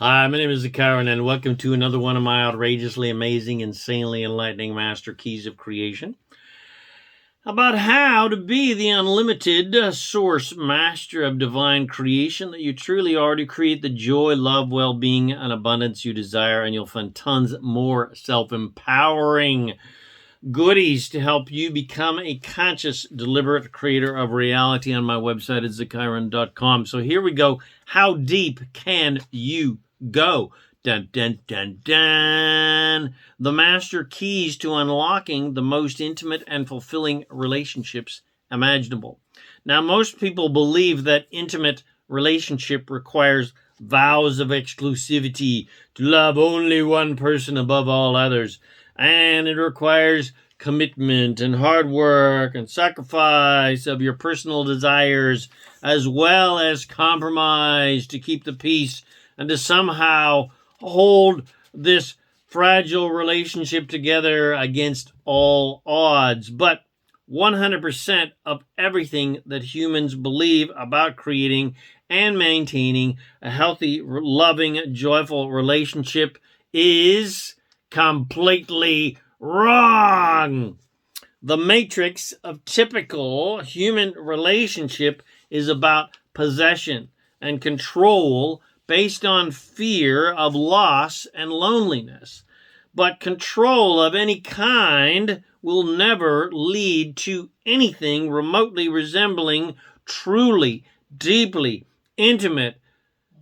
Hi, my name is ZaKaiRan, and welcome to another one of my outrageously amazing, insanely enlightening master keys of creation about how to be the unlimited source master of divine creation that you truly are, to create the joy, love, well-being, and abundance you desire, and you'll find tons more self-empowering goodies to help you become a conscious, deliberate creator of reality on my website at ZaKaiRan.com. So here we go. How deep can you go? Dun, dun, dun, dun. The master keys to unlocking the most intimate and fulfilling relationships imaginable. Now, most people believe that intimate relationship requires vows of exclusivity, to love only one person above all others. And it requires commitment and hard work and sacrifice of your personal desires, as well as compromise to keep the peace and to somehow hold this fragile relationship together against all odds. But 100% of everything that humans believe about creating and maintaining a healthy, loving, joyful relationship is completely wrong. The matrix of typical human relationship is about possession and control based on fear of loss and loneliness. But control of any kind will never lead to anything remotely resembling truly, deeply intimate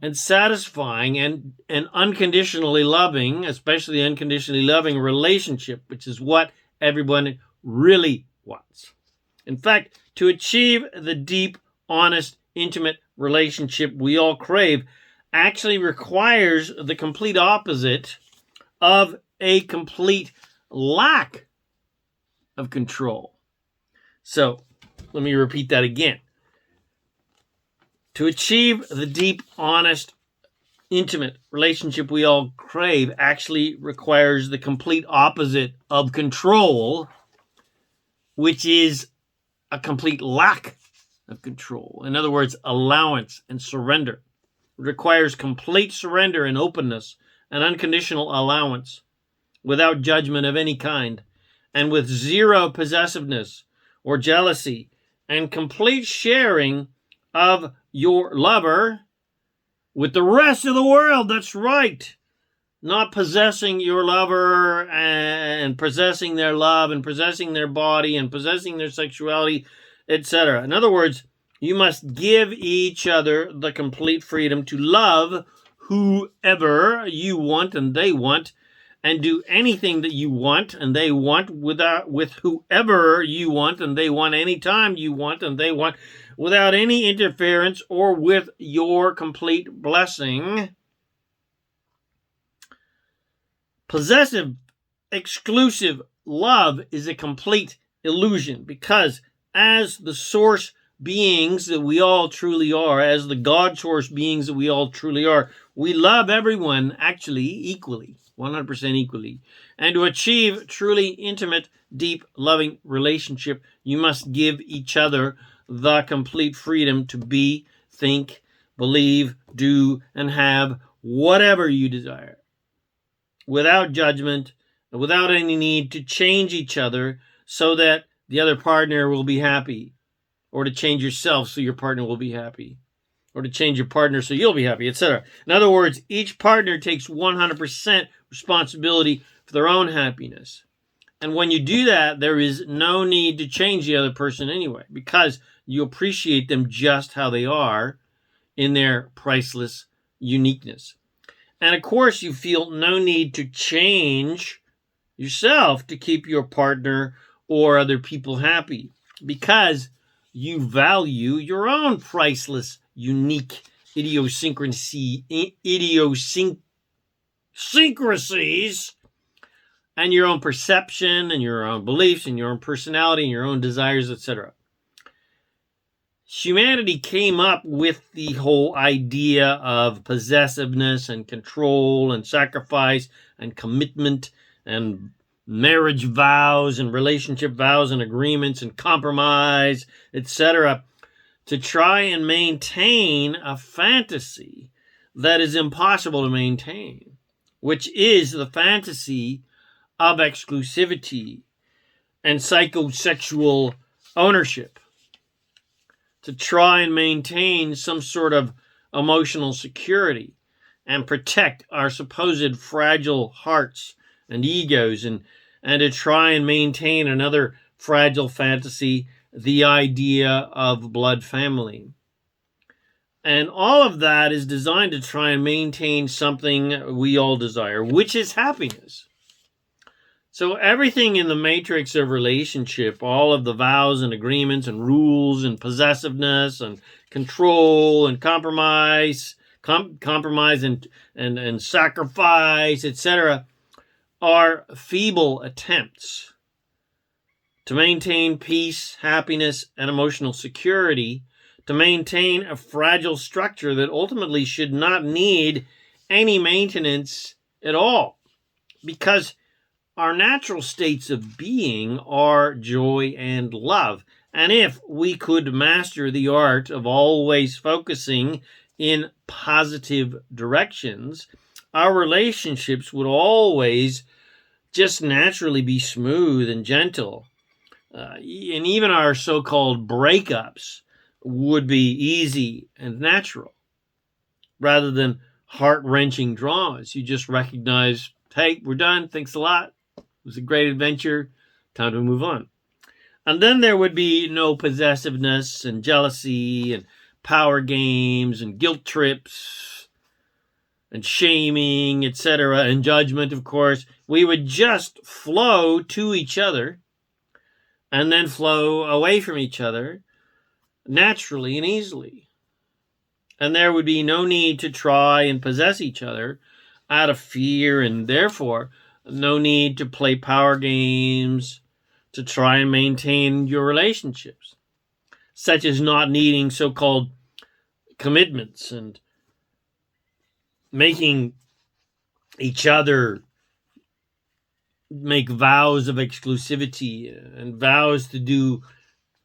and satisfying and unconditionally loving, especially unconditionally loving relationship, which is what everyone really wants. In fact, to achieve the deep, honest, intimate relationship we all crave actually requires the complete opposite of a complete lack of control. So, let me repeat that again. To achieve the deep, honest, intimate relationship we all crave actually requires the complete opposite of control, which is a complete lack of control. In other words, allowance and surrender. It requires complete surrender and openness and unconditional allowance without judgment of any kind, and with zero possessiveness or jealousy, and complete sharing of your lover with the rest of the world. That's right. Not possessing your lover and possessing their love and possessing their body and possessing their sexuality, etc. In other words, you must give each other the complete freedom to love whoever you want and they want, and do anything that you want and they want with whoever you want and they want, anytime you want and they want, without any interference or with your complete blessing. Possessive, exclusive love is a complete illusion, because as the source beings that we all truly are, as the God source beings that we all truly are, we love everyone actually equally, 100% equally. And to achieve truly intimate, deep, loving relationship, you must give each other the complete freedom to be, think, believe, do, and have whatever you desire, without judgment, without any need to change each other so that the other partner will be happy, or to change yourself so your partner will be happy, or to change your partner so you'll be happy, etc. In other words, each partner takes 100% responsibility for their own happiness. And when you do that, there is no need to change the other person anyway, because you appreciate them just how they are in their priceless uniqueness. And of course, you feel no need to change yourself to keep your partner or other people happy, because you value your own priceless, unique idiosyncrasies and your own perception and your own beliefs and your own personality and your own desires, etc. Humanity came up with the whole idea of possessiveness and control and sacrifice and commitment and marriage vows and relationship vows and agreements and compromise, etc., to try and maintain a fantasy that is impossible to maintain, which is the fantasy of exclusivity and psychosexual ownership. To try and maintain some sort of emotional security and protect our supposed fragile hearts and egos, and to try and maintain another fragile fantasy, the idea of blood family. And all of that is designed to try and maintain something we all desire, which is happiness. So everything in the matrix of relationship, all of the vows and agreements and rules and possessiveness and control and compromise and sacrifice, etc., are feeble attempts to maintain peace, happiness, and emotional security, to maintain a fragile structure that ultimately should not need any maintenance at all, because our natural states of being are joy and love. And if we could master the art of always focusing in positive directions, our relationships would always just naturally be smooth and gentle. And even our so-called breakups would be easy and natural, rather than heart-wrenching dramas. You just recognize, hey, we're done, thanks a lot. It was a great adventure. Time to move on. And then there would be no possessiveness and jealousy and power games and guilt trips and shaming, etc., and judgment, of course. We would just flow to each other and then flow away from each other naturally and easily. And there would be no need to try and possess each other out of fear, and therefore no need to play power games to try and maintain your relationships, such as not needing so-called commitments and making each other make vows of exclusivity and vows to do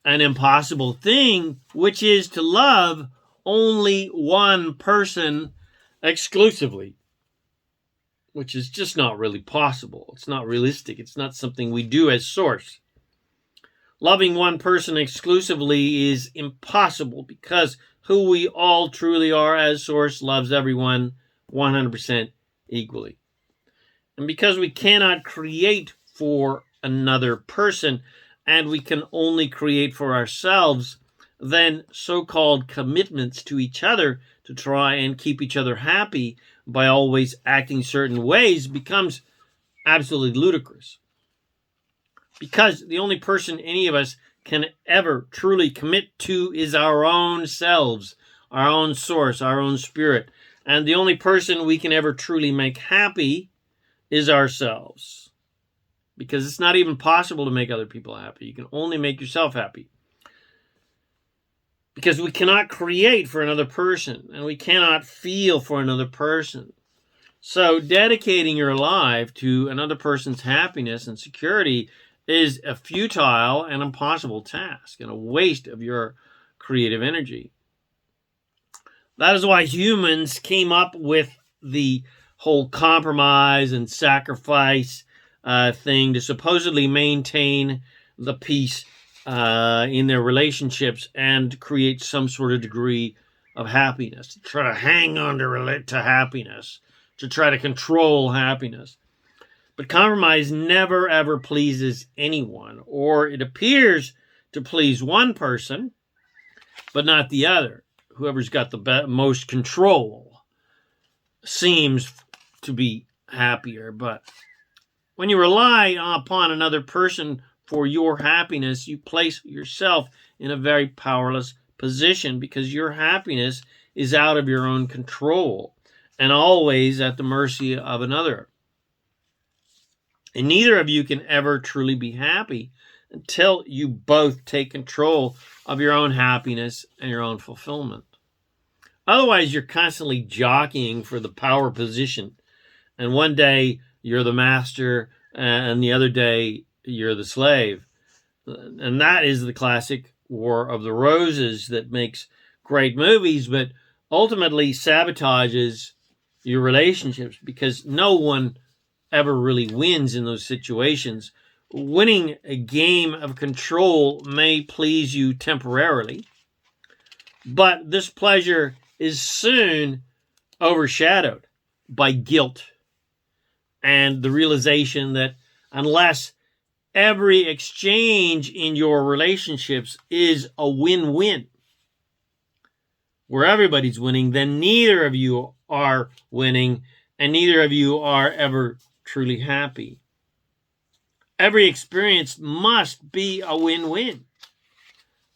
an impossible thing, which is to love only one person exclusively, which is just not really possible. It's not realistic. It's not something we do as Source. Loving one person exclusively is impossible, because who we all truly are as Source loves everyone 100% equally. And because we cannot create for another person, and we can only create for ourselves, then so-called commitments to each other to try and keep each other happy by always acting certain ways becomes absolutely ludicrous. Because the only person any of us can ever truly commit to is our own selves, our own Source, our own spirit. And the only person we can ever truly make happy is ourselves. Because it's not even possible to make other people happy. You can only make yourself happy. Because we cannot create for another person, and we cannot feel for another person. So dedicating your life to another person's happiness and security is a futile and impossible task, and a waste of your creative energy. That is why humans came up with the whole compromise and sacrifice thing to supposedly maintain the peace in their relationships and create some sort of degree of happiness, to try to hang on to happiness, to try to control happiness. But compromise never ever pleases anyone, or it appears to please one person, but not the other. Whoever's got the most control seems to be happier. But when you rely upon another person for your happiness, you place yourself in a very powerless position, because your happiness is out of your own control and always at the mercy of another. And neither of you can ever truly be happy until you both take control of your own happiness and your own fulfillment. Otherwise, you're constantly jockeying for the power position. And one day you're the master, and the other day you're the slave. And that is the classic War of the Roses that makes great movies, but ultimately sabotages your relationships, because no one ever really wins in those situations. Winning a game of control may please you temporarily, but this pleasure is soon overshadowed by guilt and the realization that unless every exchange in your relationships is a win-win, where everybody's winning, then neither of you are winning, and neither of you are ever truly happy. Every experience must be a win-win.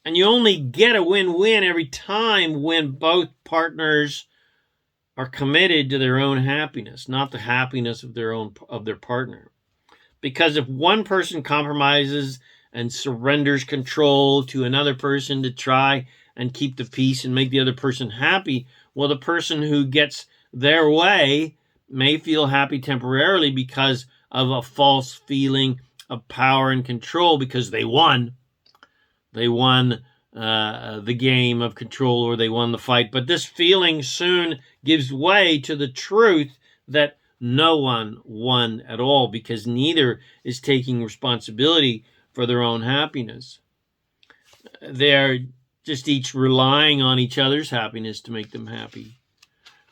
And you only get a win-win every time when both partners are committed to their own happiness, not the happiness of their partner. Because if one person compromises and surrenders control to another person to try and keep the peace and make the other person happy, well, the person who gets their way may feel happy temporarily because of a false feeling of power and control, because they won. They won the game of control, or they won the fight. But this feeling soon gives way to the truth that no one won at all, because neither is taking responsibility for their own happiness. They're just each relying on each other's happiness to make them happy.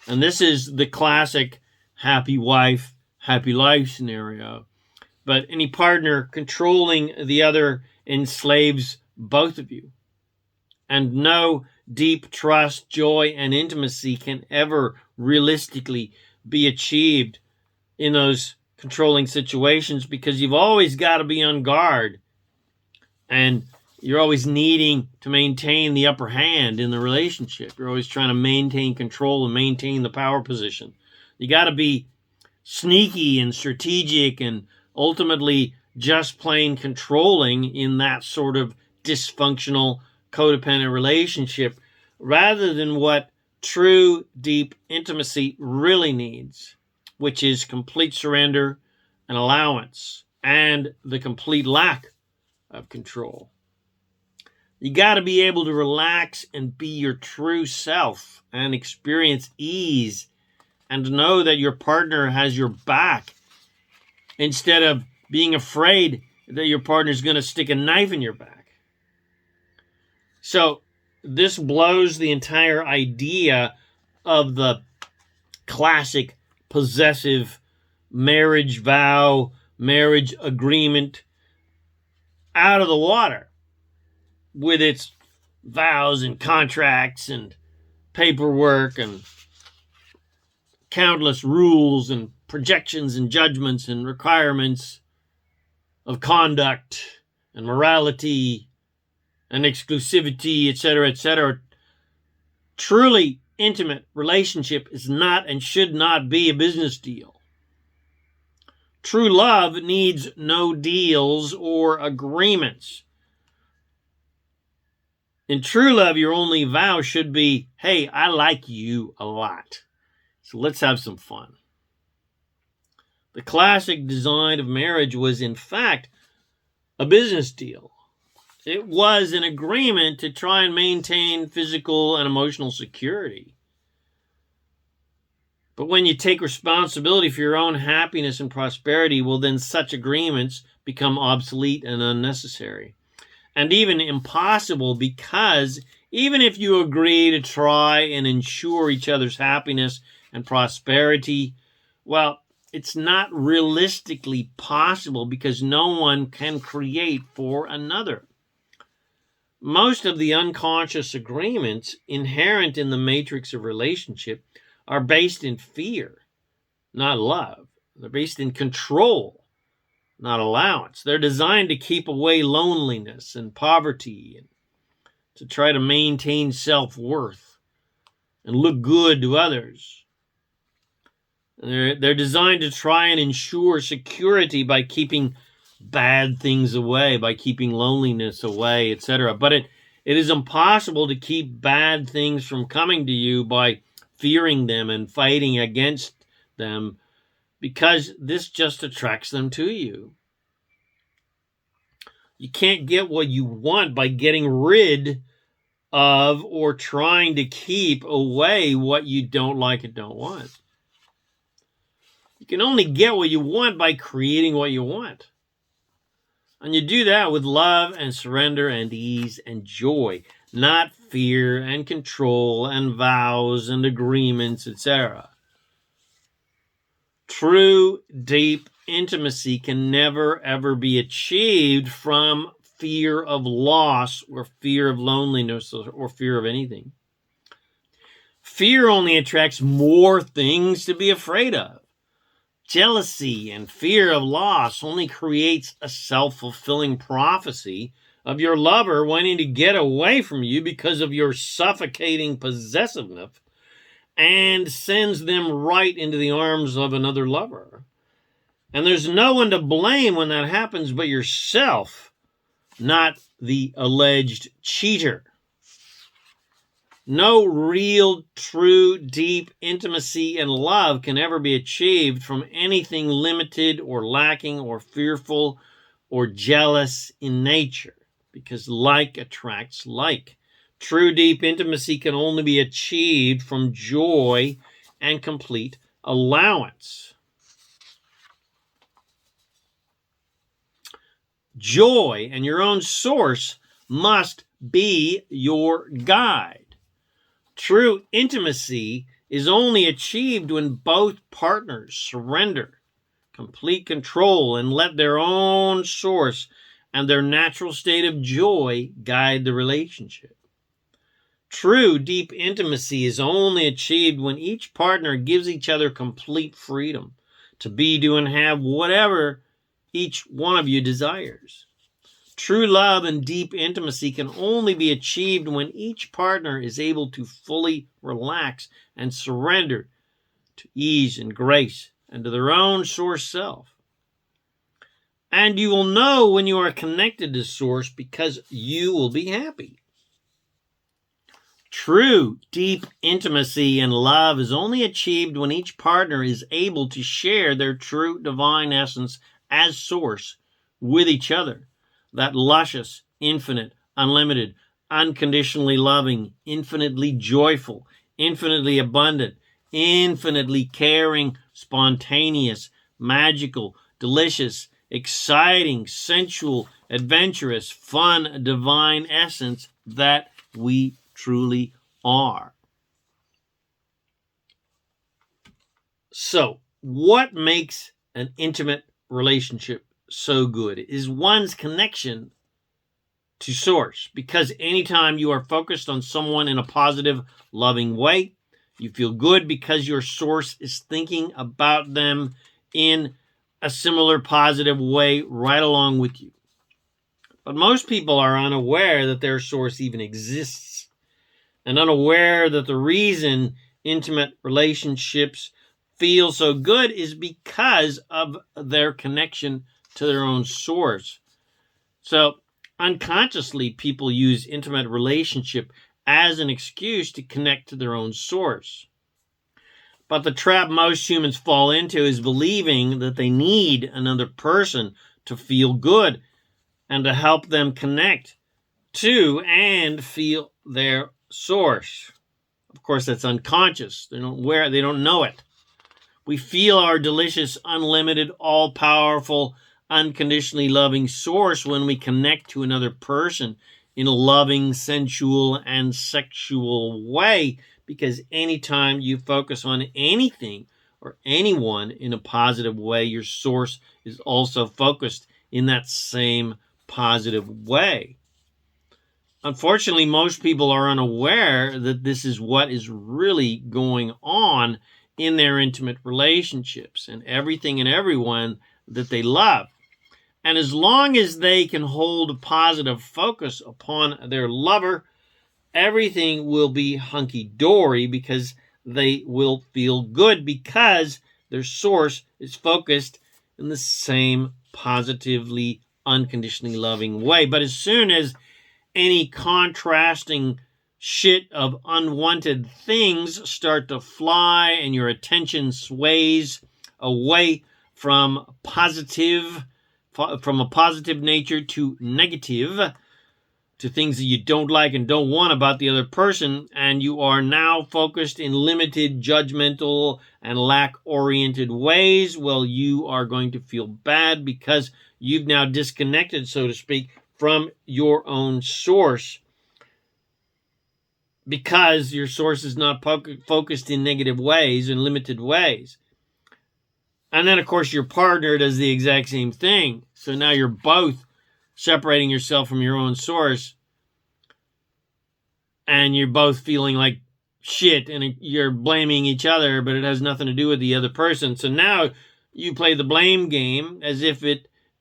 And this is the classic happy wife, happy life scenario. But any partner controlling the other enslaves both of you. And no deep trust, joy, and intimacy can ever realistically be achieved in those controlling situations, because you've always got to be on guard. And you're always needing to maintain the upper hand in the relationship. You're always trying to maintain control and maintain the power position. You got to be sneaky and strategic and ultimately just plain controlling in that sort of dysfunctional codependent relationship, rather than what true deep intimacy really needs, which is complete surrender and allowance and the complete lack of control. You got to be able to relax and be your true self and experience ease, and to know that your partner has your back, instead of being afraid that your partner is going to stick a knife in your back. So this blows the entire idea of the classic possessive marriage vow, marriage agreement out of the water, with its vows and contracts and paperwork and countless rules and projections and judgments and requirements of conduct and morality and exclusivity, etc., etc. Truly intimate relationship is not and should not be a business deal. True love needs no deals or agreements. In true love, your only vow should be, hey, I like you a lot, so let's have some fun. The classic design of marriage was, in fact, a business deal. It was an agreement to try and maintain physical and emotional security. But when you take responsibility for your own happiness and prosperity, well, then such agreements become obsolete and unnecessary. And even impossible, because even if you agree to try and ensure each other's happiness and prosperity, well, it's not realistically possible, because no one can create for another. Most of the unconscious agreements inherent in the matrix of relationship are based in fear, not love. They're based in control, not allowance. They're designed to keep away loneliness and poverty, and to try to maintain self-worth and look good to others. They're designed to try and ensure security by keeping bad things away, by keeping loneliness away, etc. But it is impossible to keep bad things from coming to you by fearing them and fighting against them, because this just attracts them to you. You can't get what you want by getting rid of or trying to keep away what you don't like and don't want. You can only get what you want by creating what you want. And you do that with love and surrender and ease and joy, not fear and control and vows and agreements, etc. True, deep intimacy can never, ever be achieved from fear of loss or fear of loneliness or fear of anything. Fear only attracts more things to be afraid of. Jealousy and fear of loss only creates a self-fulfilling prophecy of your lover wanting to get away from you because of your suffocating possessiveness and sends them right into the arms of another lover. And there's no one to blame when that happens but yourself, not the alleged cheater. No real, true, deep intimacy and love can ever be achieved from anything limited or lacking or fearful or jealous in nature, because like attracts like. True, deep intimacy can only be achieved from joy and complete allowance. Joy and your own source must be your guide. True intimacy is only achieved when both partners surrender complete control and let their own source and their natural state of joy guide the relationship. True deep intimacy is only achieved when each partner gives each other complete freedom to be, do, and have whatever each one of you desires. True love and deep intimacy can only be achieved when each partner is able to fully relax and surrender to ease and grace and to their own source self. And you will know when you are connected to source because you will be happy. True deep intimacy and love is only achieved when each partner is able to share their true divine essence as source with each other. That luscious, infinite, unlimited, unconditionally loving, infinitely joyful, infinitely abundant, infinitely caring, spontaneous, magical, delicious, exciting, sensual, adventurous, fun, divine essence that we truly are. So, what makes an intimate relationship so good is one's connection to source, because anytime you are focused on someone in a positive, loving way, you feel good because your source is thinking about them in a similar positive way right along with you. But most people are unaware that their source even exists and unaware that the reason intimate relationships feel so good is because of their connection to their own source. So unconsciously, people use intimate relationship as an excuse to connect to their own source. But the trap most humans fall into is believing that they need another person to feel good and to help them connect to and feel their source. Of course, that's unconscious. They don't know it. We feel our delicious, unlimited, all-powerful, unconditionally loving source when we connect to another person in a loving, sensual, and sexual way, because anytime you focus on anything or anyone in a positive way, your source is also focused in that same positive way. Unfortunately, most people are unaware that this is what is really going on in their intimate relationships and everything and everyone that they love. And as long as they can hold a positive focus upon their lover, everything will be hunky-dory because they will feel good because their source is focused in the same positively, unconditionally loving way. But as soon as any contrasting shit of unwanted things start to fly and your attention sways away from a positive nature to negative, to things that you don't like and don't want about the other person, and you are now focused in limited, judgmental, and lack-oriented ways, well, you are going to feel bad because you've now disconnected, so to speak, from your own source, because your source is not focused in negative ways, in limited ways. And then, of course, your partner does the exact same thing. So now you're both separating yourself from your own source, and you're both feeling like shit, and you're blaming each other, but it has nothing to do with the other person. So now you play the blame game as if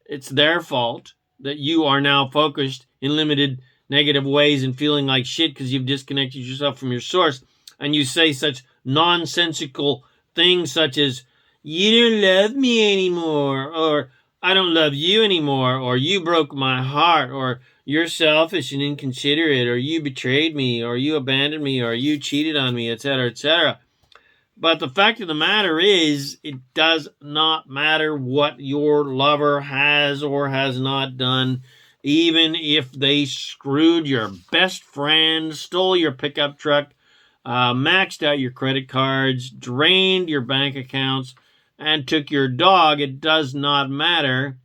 it's their fault that you are now focused in limited negative ways and feeling like shit because you've disconnected yourself from your source. And you say such nonsensical things such as, you don't love me anymore, or I don't love you anymore, or you broke my heart, or you're selfish and inconsiderate, or you betrayed me, or you abandoned me, or you cheated on me, etc., etc. But the fact of the matter is, it does not matter what your lover has or has not done, even if they screwed your best friend, stole your pickup truck, maxed out your credit cards, drained your bank accounts, and took your dog. It does not matter,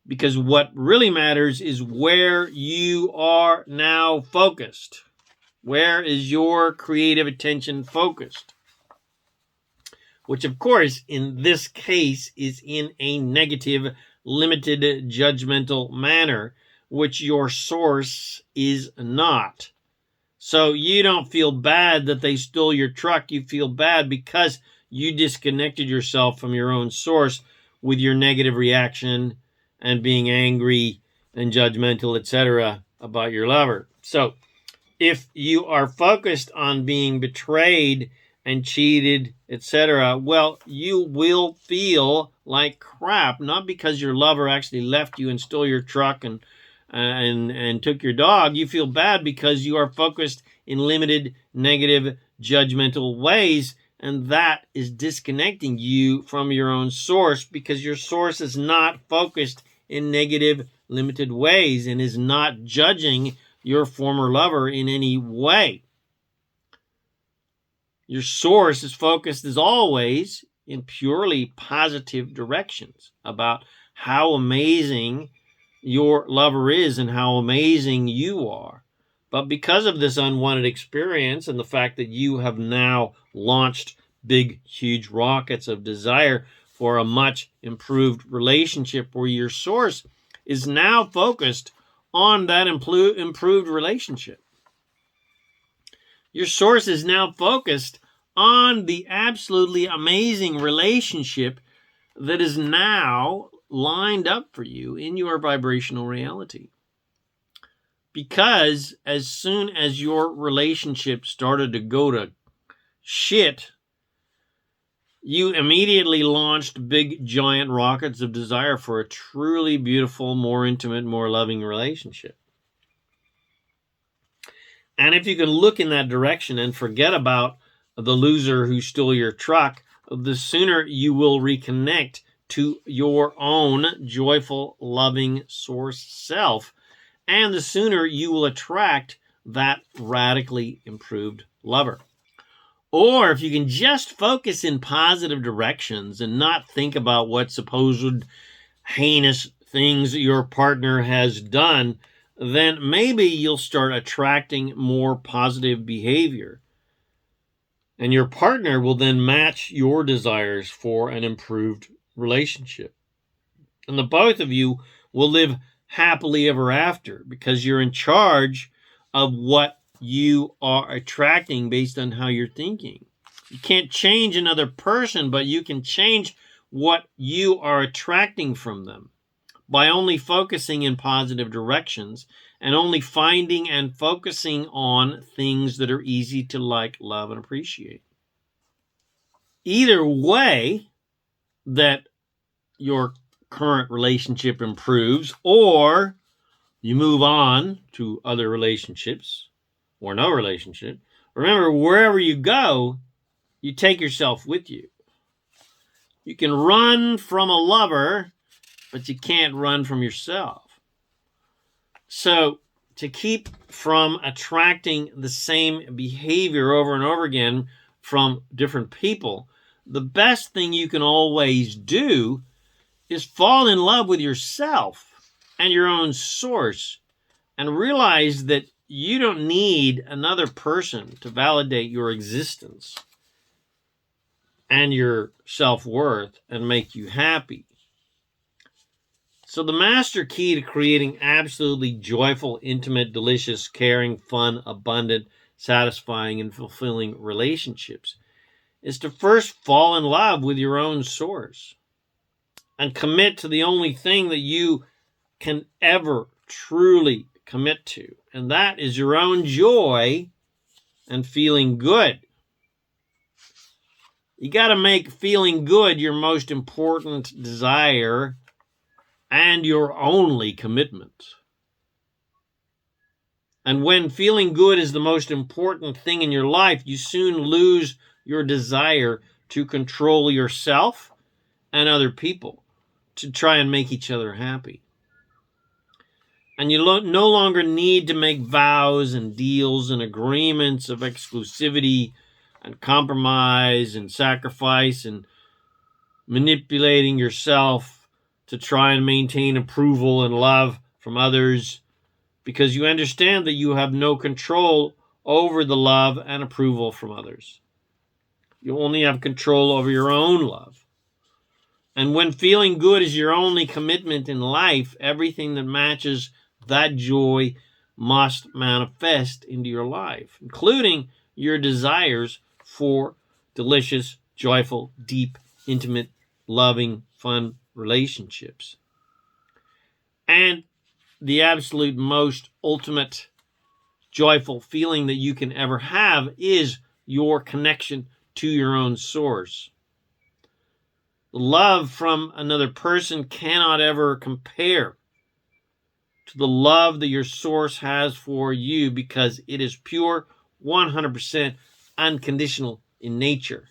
because what really matters is where you are now focused. Where is your creative attention focused? Which, of course, in this case is in a negative, limited, judgmental manner, which your source is not. So you don't feel bad that they stole your truck. You feel bad because you disconnected yourself from your own source with your negative reaction and being angry and judgmental, etc., about your lover. So if you are focused on being betrayed and cheated, etc., well, you will feel like crap, not because your lover actually left you and stole your truck and took your dog. You feel bad because you are focused in limited, negative, judgmental ways, and that is disconnecting you from your own source, because your source is not focused in negative, limited ways and is not judging your former lover in any way. Your source is focused, as always, in purely positive directions about how amazing your lover is and how amazing you are. But because of this unwanted experience and the fact that you have now launched big, huge rockets of desire for a much improved relationship where your source is now focused on that improved relationship. Your source is now focused on the absolutely amazing relationship that is now lined up for you in your vibrational reality. Because as soon as your relationship started to go to shit, you immediately launched big, giant rockets of desire for a truly beautiful, more intimate, more loving relationship. And if you can look in that direction and forget about the loser who stole your truck, the sooner you will reconnect to your own joyful, loving source self, and the sooner you will attract that radically improved lover. Or if you can just focus in positive directions and not think about what supposed heinous things your partner has done, then maybe you'll start attracting more positive behavior. And your partner will then match your desires for an improved relationship. And the both of you will live happily ever after, because you're in charge of what you are attracting based on how you're thinking. You can't change another person, but you can change what you are attracting from them by only focusing in positive directions and only finding and focusing on things that are easy to like, love, and appreciate. Either way that your current relationship improves, or you move on to other relationships or no relationship, remember, wherever you go, you take yourself with you. You can run from a lover, but you can't run from yourself. So to keep from attracting the same behavior over and over again from different people, the best thing you can always do is fall in love with yourself and your own source, and realize that you don't need another person to validate your existence and your self-worth and make you happy. So the master key to creating absolutely joyful, intimate, delicious, caring, fun, abundant, satisfying, and fulfilling relationships is to first fall in love with your own source and commit to the only thing that you can ever truly commit to, and that is your own joy and feeling good. You got to make feeling good your most important desire and your only commitment. And when feeling good is the most important thing in your life, you soon lose your desire to control yourself and other people to try and make each other happy. And you no longer need to make vows and deals and agreements of exclusivity and compromise and sacrifice and manipulating yourself to try and maintain approval and love from others, because you understand that you have no control over the love and approval from others. You only have control over your own love. And when feeling good is your only commitment in life, everything that matches that joy must manifest into your life, including your desires for delicious, joyful, deep, intimate, loving, fun relationships. And the absolute most ultimate joyful feeling that you can ever have is your connection to your own source. Love from another person cannot ever compare to the love that your source has for you, because it is pure, 100% unconditional in nature,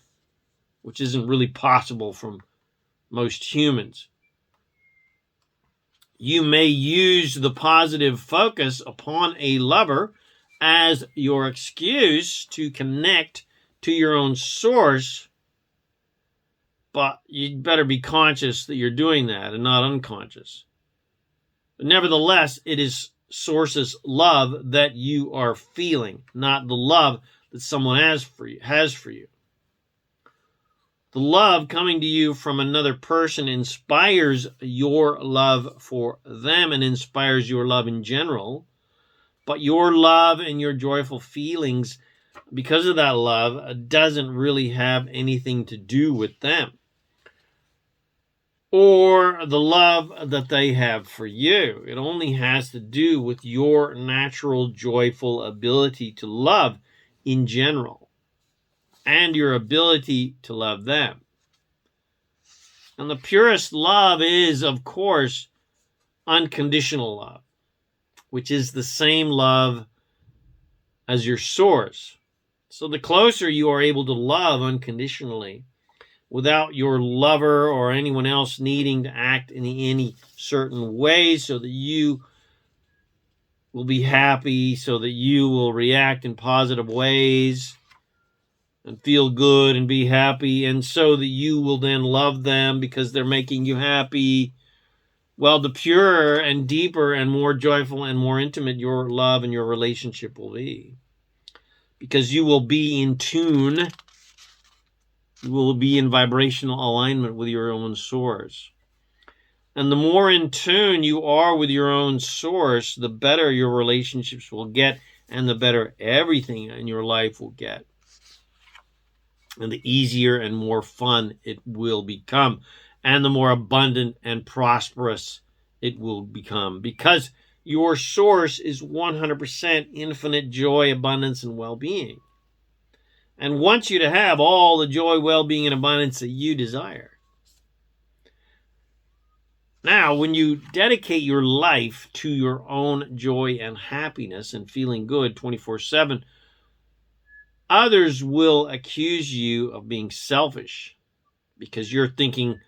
which isn't really possible from most humans. You may use the positive focus upon a lover as your excuse to connect to your own source, but you'd better be conscious that you're doing that and not unconscious. But nevertheless, it is source's love that you are feeling, not the love that someone has for you. The love coming to you from another person inspires your love for them and inspires your love in general. But your love and your joyful feelings, because of that love, doesn't really have anything to do with them or the love that they have for you. It only has to do with your natural, joyful ability to love in general and your ability to love them. And the purest love is, of course, unconditional love, which is the same love as your source. So the closer you are able to love unconditionally, without your lover or anyone else needing to act in any certain way so that you will be happy, so that you will react in positive ways and feel good and be happy, and so that you will then love them because they're making you happy. Well, the purer and deeper and more joyful and more intimate your love and your relationship will be, because you will be in tune. You will be in vibrational alignment with your own source. And the more in tune you are with your own source, the better your relationships will get, and the better everything in your life will get. And the easier and more fun it will become, and the more abundant and prosperous it will become, because your source is 100% infinite joy, abundance, and well-being, and wants you to have all the joy, well-being, and abundance that you desire. Now, when you dedicate your life to your own joy and happiness and feeling good 24/7, others will accuse you of being selfish because you're thinking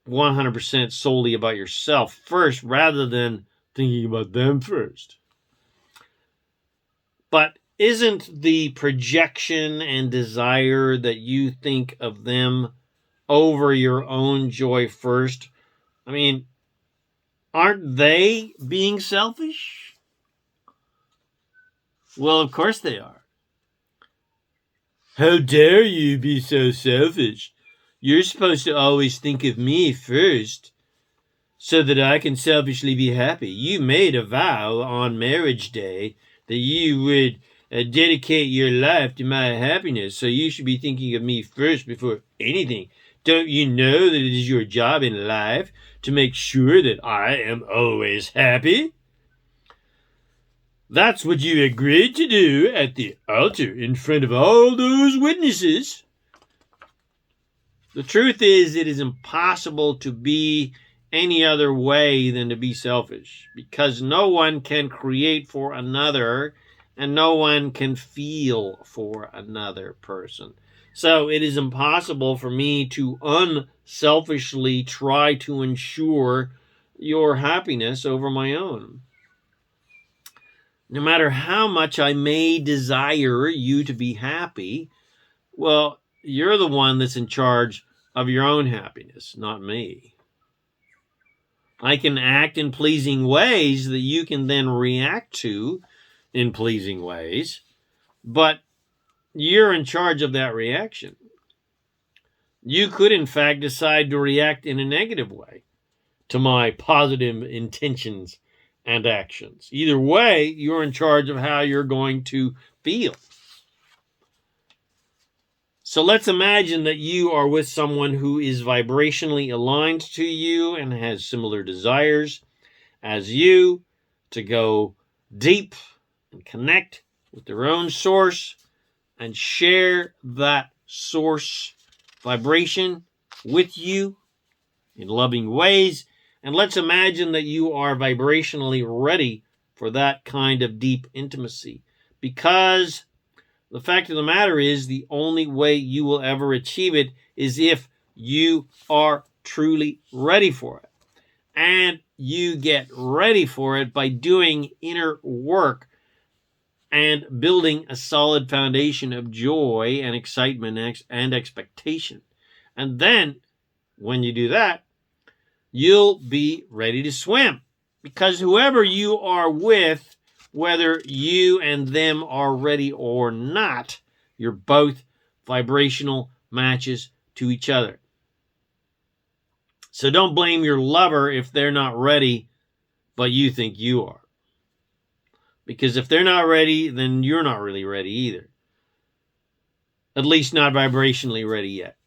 100% solely about yourself first rather than thinking about them first. But isn't the projection and desire that you think of them over your own joy first? I mean, aren't they being selfish? Well, of course they are. How dare you be so selfish? You're supposed to always think of me first, so that I can selfishly be happy. You made a vow on marriage day that you would dedicate your life to my happiness, so you should be thinking of me first before anything. Don't you know that it is your job in life to make sure that I am always happy? That's what you agreed to do at the altar in front of all those witnesses. The truth is, it is impossible to be any other way than to be selfish, because no one can create for another and no one can feel for another person. So it is impossible for me to unselfishly try to ensure your happiness over my own. No matter how much I may desire you to be happy, well, you're the one that's in charge of your own happiness, not me. I can act in pleasing ways that you can then react to in pleasing ways, but you're in charge of that reaction. You could, in fact, decide to react in a negative way to my positive intentions and actions. Either way, you're in charge of how you're going to feel. So let's imagine that you are with someone who is vibrationally aligned to you and has similar desires as you to go deep and connect with their own source and share that source vibration with you in loving ways. And let's imagine that you are vibrationally ready for that kind of deep intimacy, because the fact of the matter is, the only way you will ever achieve it is if you are truly ready for it. And you get ready for it by doing inner work and building a solid foundation of joy and excitement and expectation. And then, when you do that, you'll be ready to swim. Because whoever you are with, whether you and them are ready or not, you're both vibrational matches to each other. So don't blame your lover if they're not ready, but you think you are. Because if they're not ready, then you're not really ready either. At least not vibrationally ready yet.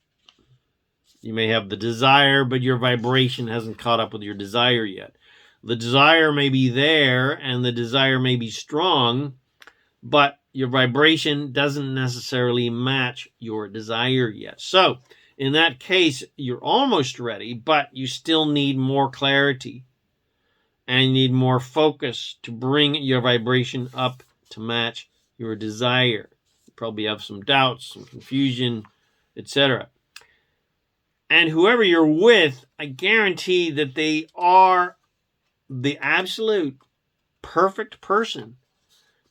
You may have the desire, but your vibration hasn't caught up with your desire yet. The desire may be there and the desire may be strong, but your vibration doesn't necessarily match your desire yet. So, in that case, you're almost ready, but you still need more clarity and you need more focus to bring your vibration up to match your desire. You probably have some doubts, some confusion, etc. And whoever you're with, I guarantee that they are the absolute perfect person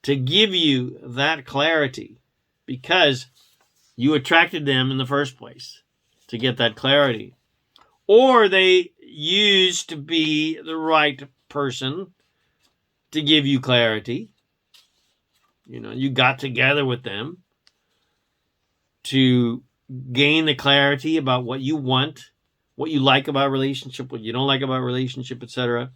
to give you that clarity, because you attracted them in the first place to get that clarity. Or they used to be the right person to give you clarity. You know, you got together with them to gain the clarity about what you want, what you like about a relationship, what you don't like about a relationship, etc.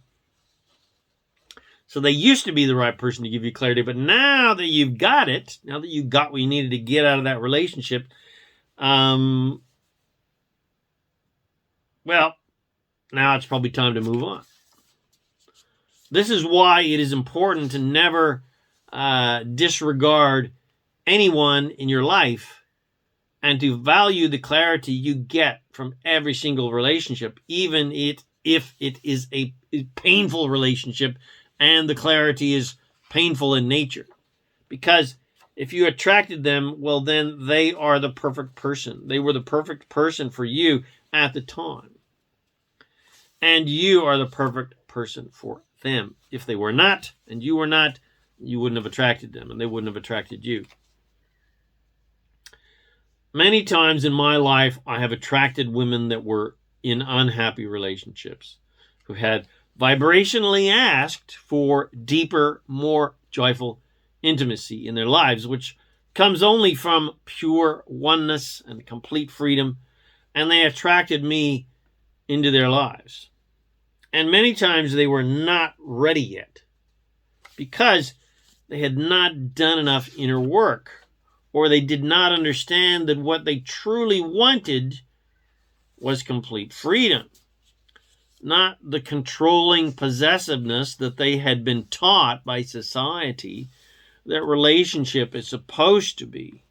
So they used to be the right person to give you clarity, but now that you've got it, now that you got what you needed to get out of that relationship, well, now it's probably time to move on. This is why it is important to never disregard anyone in your life and to value the clarity you get from every single relationship, even if it is a painful relationship and the clarity is painful in nature. Because if you attracted them, well, then they are the perfect person. They were the perfect person for you at the time. And you are the perfect person for them. If they were not, and you were not, you wouldn't have attracted them and they wouldn't have attracted you. Many times in my life, I have attracted women that were in unhappy relationships, who had vibrationally asked for deeper, more joyful intimacy in their lives, which comes only from pure oneness and complete freedom, and they attracted me into their lives. And many times they were not ready yet because they had not done enough inner work, or they did not understand that what they truly wanted was complete freedom, not the controlling possessiveness that they had been taught by society that relationship is supposed to be.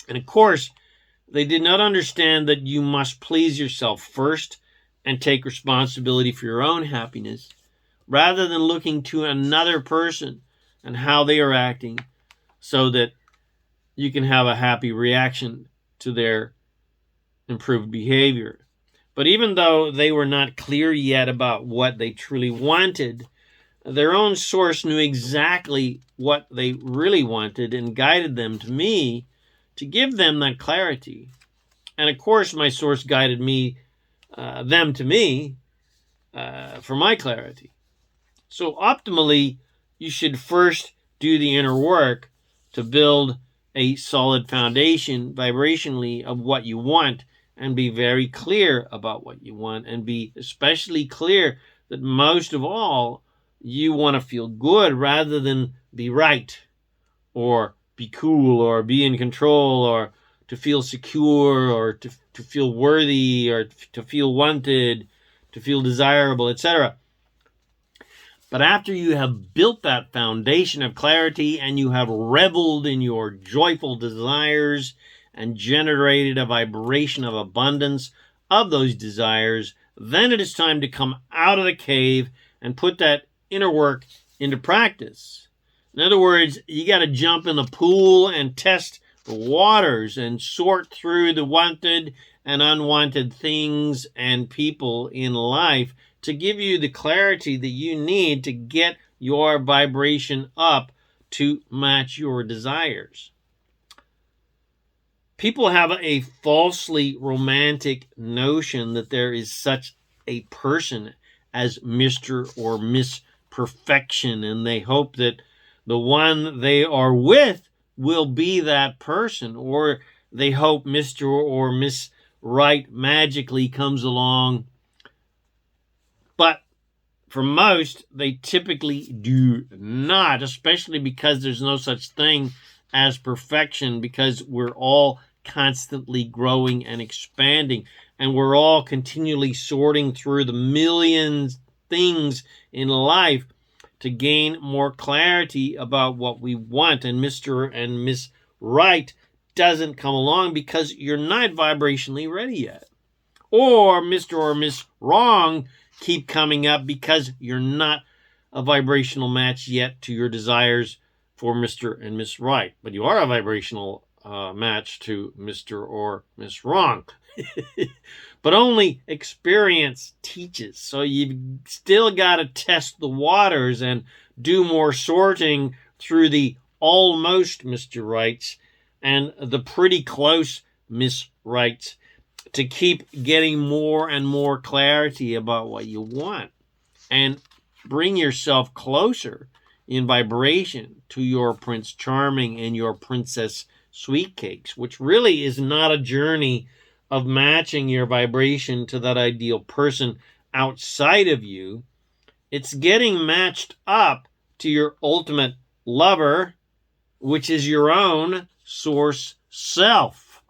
And of course, they did not understand that you must please yourself first and take responsibility for your own happiness, rather than looking to another person and how they are acting so that you can have a happy reaction to their improved behavior. But even though they were not clear yet about what they truly wanted, their own source knew exactly what they really wanted and guided them to me to give them that clarity. And of course, my source guided them to me for my clarity. So optimally, you should first do the inner work to build a solid foundation vibrationally of what you want, and be very clear about what you want, and be especially clear that most of all, you want to feel good rather than be right or be cool or be in control or to feel secure or to feel worthy or to feel wanted, to feel desirable, etc. But after you have built that foundation of clarity and you have reveled in your joyful desires and generated a vibration of abundance of those desires, then it is time to come out of the cave and put that inner work into practice. In other words, you got to jump in the pool and test the waters and sort through the wanted and unwanted things and people in life to give you the clarity that you need to get your vibration up to match your desires. People have a falsely romantic notion that there is such a person as Mr. or Miss Perfection, and they hope that the one they are with will be that person, or they hope Mr. or Miss Right magically comes along. But for most, they typically do not, especially because there's no such thing as perfection, because we're all constantly growing and expanding, and we're all continually sorting through the millions things in life to gain more clarity about what we want. And Mr. and Miss Right doesn't come along because you're not vibrationally ready yet. Or Mr. or Miss Wrong keep coming up because you're not a vibrational match yet to your desires for Mr. and Miss Right. But you are a vibrational match to Mr. or Miss Wrong. But only experience teaches. So you've still got to test the waters and do more sorting through the almost Mr. Rights and the pretty close Miss Rights to keep getting more and more clarity about what you want, and bring yourself closer in vibration to your Prince Charming and your Princess Sweet Cakes, which really is not a journey of matching your vibration to that ideal person outside of you. It's getting matched up to your ultimate lover, which is your own source self,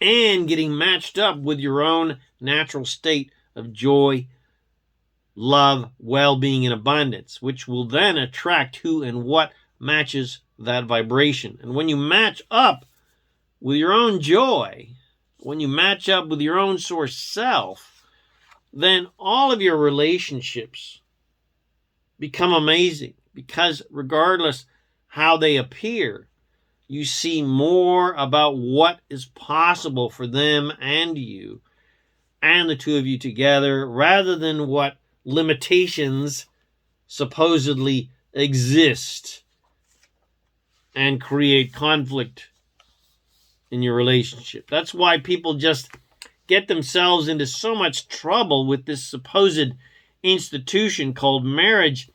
and getting matched up with your own natural state of joy, love, well-being, and abundance, which will then attract who and what matches that vibration. And when you match up with your own joy, when you match up with your own source self, then all of your relationships become amazing, because regardless how they appear, you see more about what is possible for them and you and the two of you together, rather than what limitations supposedly exist and create conflict in your relationship. That's why people just get themselves into so much trouble with this supposed institution called marriage.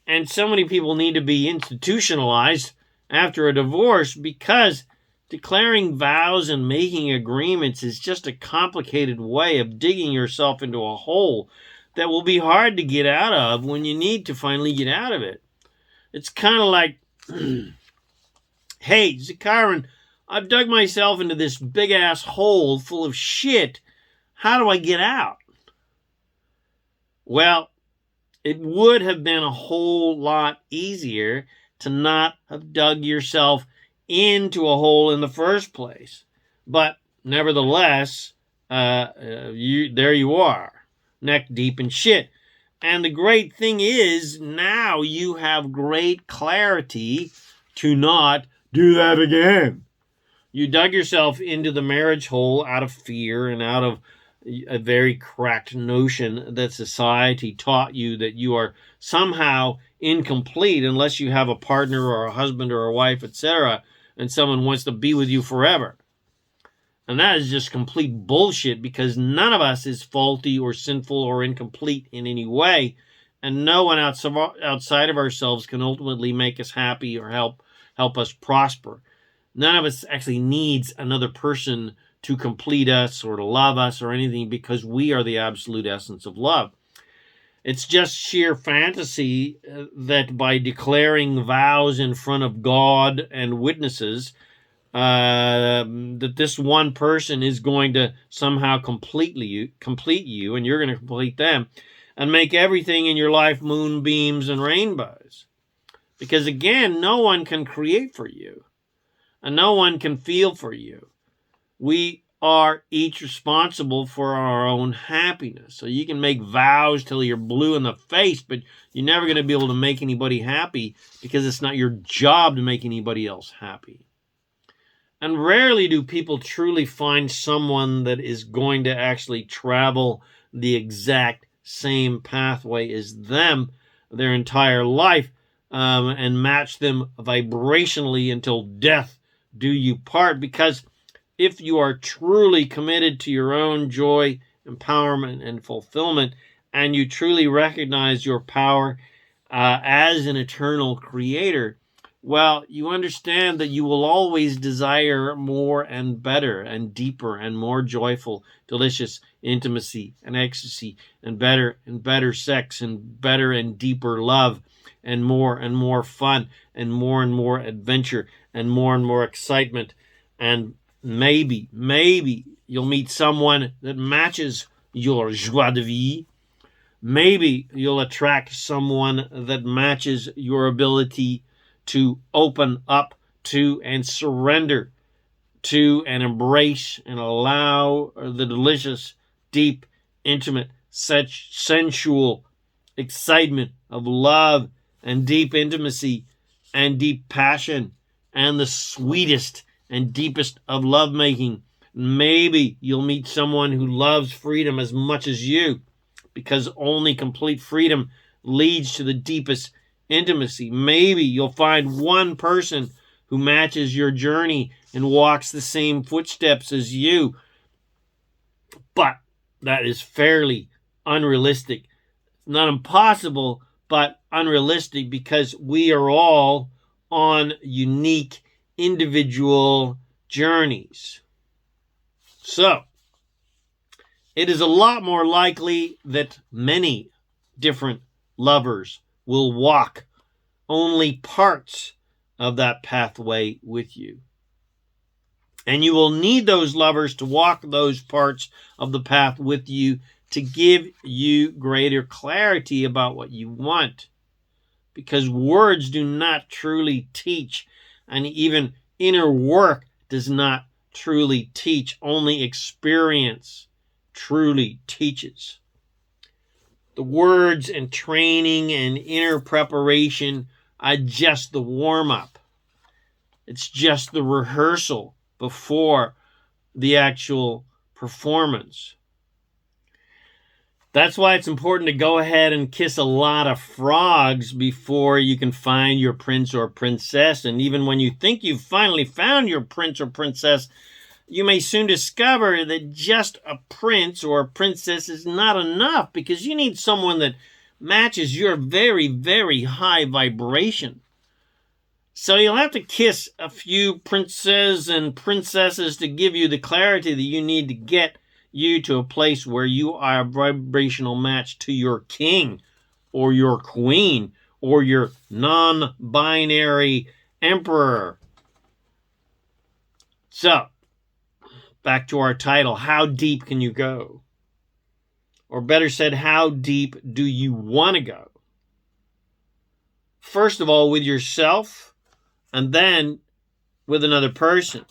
And so many people need to be institutionalized after a divorce because declaring vows and making agreements is just a complicated way of digging yourself into a hole that will be hard to get out of when you need to finally get out of it. It's kind of like, hey, ZaKaiRan, I've dug myself into this big-ass hole full of shit. How do I get out? Well, it would have been a whole lot easier to not have dug yourself into a hole in the first place. But nevertheless, there you are, neck deep in shit. And the great thing is, now you have great clarity to not do that again. You dug yourself into the marriage hole out of fear and out of a very cracked notion that society taught you that you are somehow incomplete unless you have a partner or a husband or a wife, etc., and someone wants to be with you forever. And that is just complete bullshit, because none of us is faulty or sinful or incomplete in any way, and no one outside of ourselves can ultimately make us happy or help us prosper. None of us actually needs another person to complete us or to love us or anything, because we are the absolute essence of love. It's just sheer fantasy that by declaring vows in front of God and witnesses, that this one person is going to somehow complete you, and you're going to complete them, and make everything in your life moonbeams and rainbows. Because again, no one can create for you, and no one can feel for you. We are each responsible for our own happiness. So you can make vows till you're blue in the face, but you're never going to be able to make anybody happy, because it's not your job to make anybody else happy. And rarely do people truly find someone that is going to actually travel the exact same pathway as them their entire life, and match them vibrationally until death do you part. Because if you are truly committed to your own joy, empowerment, and fulfillment, and you truly recognize your power as an eternal creator, well, you understand that you will always desire more and better and deeper and more joyful, delicious intimacy and ecstasy, and better sex, and better and deeper love, and more fun, and more adventure, and more excitement. And maybe you'll meet someone that matches your joie de vivre. Maybe you'll attract someone that matches your ability to open up to and surrender to and embrace and allow the delicious, deep, intimate, sensual excitement of love and deep intimacy and deep passion and the sweetest and deepest of lovemaking. Maybe you'll meet someone who loves freedom as much as you, because only complete freedom leads to the deepest intimacy. Maybe you'll find one person who matches your journey and walks the same footsteps as you, but that is fairly unrealistic. Not impossible, but unrealistic, because we are all on unique individual journeys. So it is a lot more likely that many different lovers will walk only parts of that pathway with you. And you will need those lovers to walk those parts of the path with you to give you greater clarity about what you want. Because words do not truly teach, and even inner work does not truly teach. Only experience truly teaches. The words and training and inner preparation are just the warm-up. It's just the rehearsal before the actual performance. That's why it's important to go ahead and kiss a lot of frogs before you can find your prince or princess. And even when you think you've finally found your prince or princess, you may soon discover that just a prince or a princess is not enough, because you need someone that matches your very, very high vibration. So you'll have to kiss a few princes and princesses to give you the clarity that you need to get you to a place where you are a vibrational match to your king or your queen or your non-binary emperor. So, back to our title, how deep can you go? Or better said, how deep do you want to go? First of all, with yourself, and then with another person.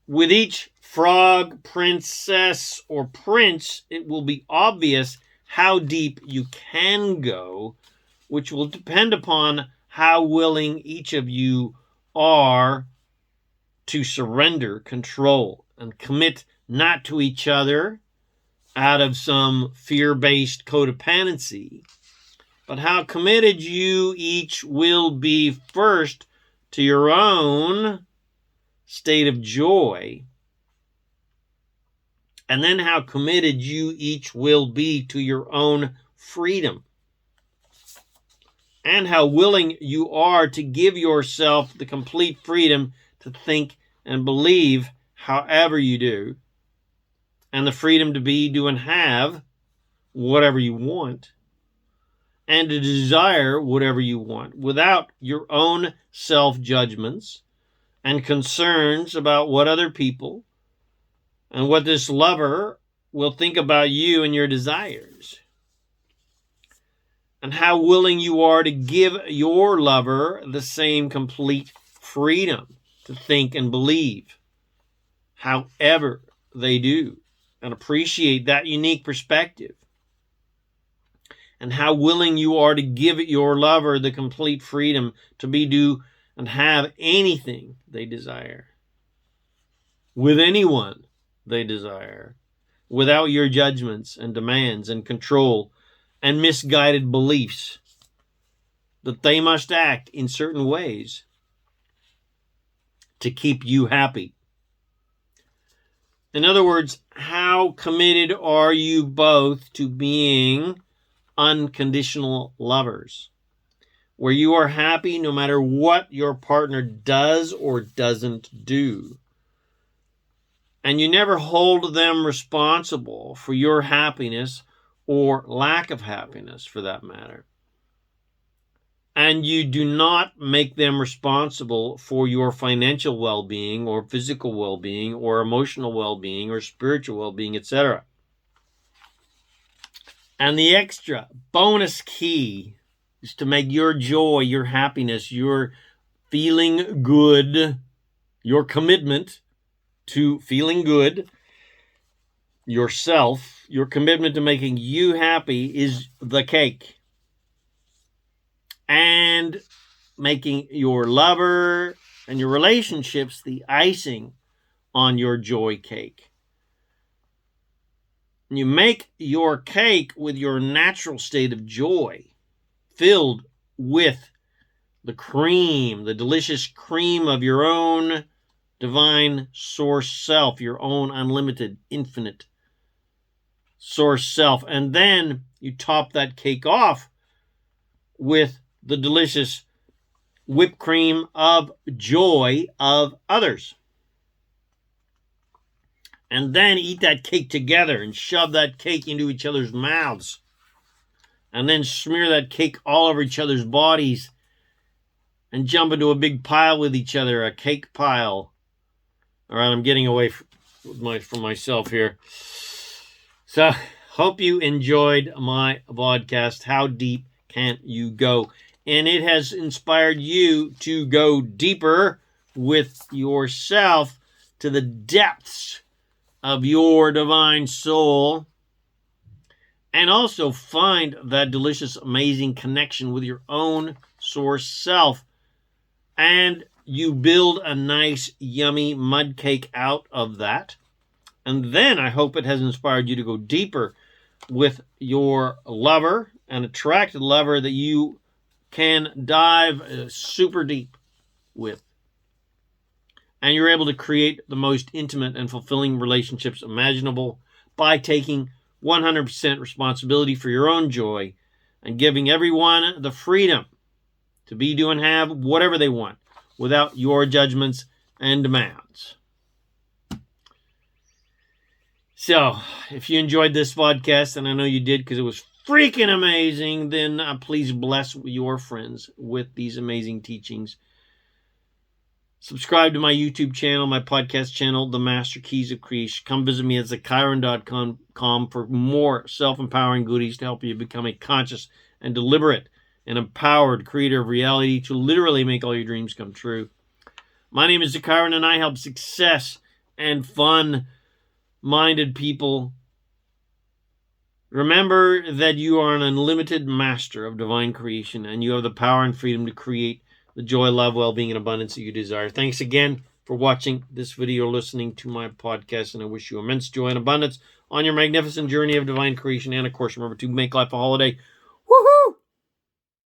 With each frog, princess, or prince, it will be obvious how deep you can go, which will depend upon how willing each of you are to surrender control and commit not to each other out of some fear-based codependency, but how committed you each will be first to your own state of joy, and then how committed you each will be to your own freedom, and how willing you are to give yourself the complete freedom to think and believe however you do, and the freedom to be, do, and have whatever you want, and to desire whatever you want without your own self-judgments and concerns about what other people and what this lover will think about you and your desires. And how willing you are to give your lover the same complete freedom to think and believe however they do, and appreciate that unique perspective. And how willing you are to give your lover the complete freedom to be, do, and have anything they desire, with anyone they desire, without your judgments and demands and control and misguided beliefs that they must act in certain ways to keep you happy. In other words, how committed are you both to being unconditional lovers, where you are happy no matter what your partner does or doesn't do, and you never hold them responsible for your happiness or lack of happiness, for that matter, and you do not make them responsible for your financial well-being or physical well-being or emotional well-being or spiritual well-being, etc. And the extra bonus key is to make your joy, your happiness, your feeling good, your commitment to feeling good, yourself, your commitment to making you happy is the cake. And making your lover and your relationships the icing on your joy cake. You make your cake with your natural state of joy, filled with the cream, the delicious cream of your own divine source self, your own unlimited, infinite source self. And then you top that cake off with the delicious whipped cream of joy of others. And then eat that cake together and shove that cake into each other's mouths. And then smear that cake all over each other's bodies and jump into a big pile with each other, a cake pile. All right, I'm getting away from myself here. So, hope you enjoyed my podcast, How Deep Can You Go? And it has inspired you to go deeper with yourself to the depths of your divine soul, and also find that delicious, amazing connection with your own source self. And you build a nice, yummy mud cake out of that. And then I hope it has inspired you to go deeper with your lover, an attracted lover that you can dive super deep with. And you're able to create the most intimate and fulfilling relationships imaginable by taking 100% responsibility for your own joy and giving everyone the freedom to be, do, and have whatever they want without your judgments and demands. So, if you enjoyed this podcast, and I know you did because it was freaking amazing, then please bless your friends with these amazing teachings. Subscribe to my YouTube channel, my podcast channel, The Master Keys of Creation. Come visit me at ZaKaiRan.com for more self-empowering goodies to help you become a conscious and deliberate and empowered creator of reality to literally make all your dreams come true. My name is ZaKaiRan, and I help success and fun-minded people remember that you are an unlimited master of divine creation, and you have the power and freedom to create the joy, love, well-being, and abundance that you desire. Thanks again for watching this video, listening to my podcast, and I wish you immense joy and abundance on your magnificent journey of divine creation. And, of course, remember to make life a holiday. Woohoo!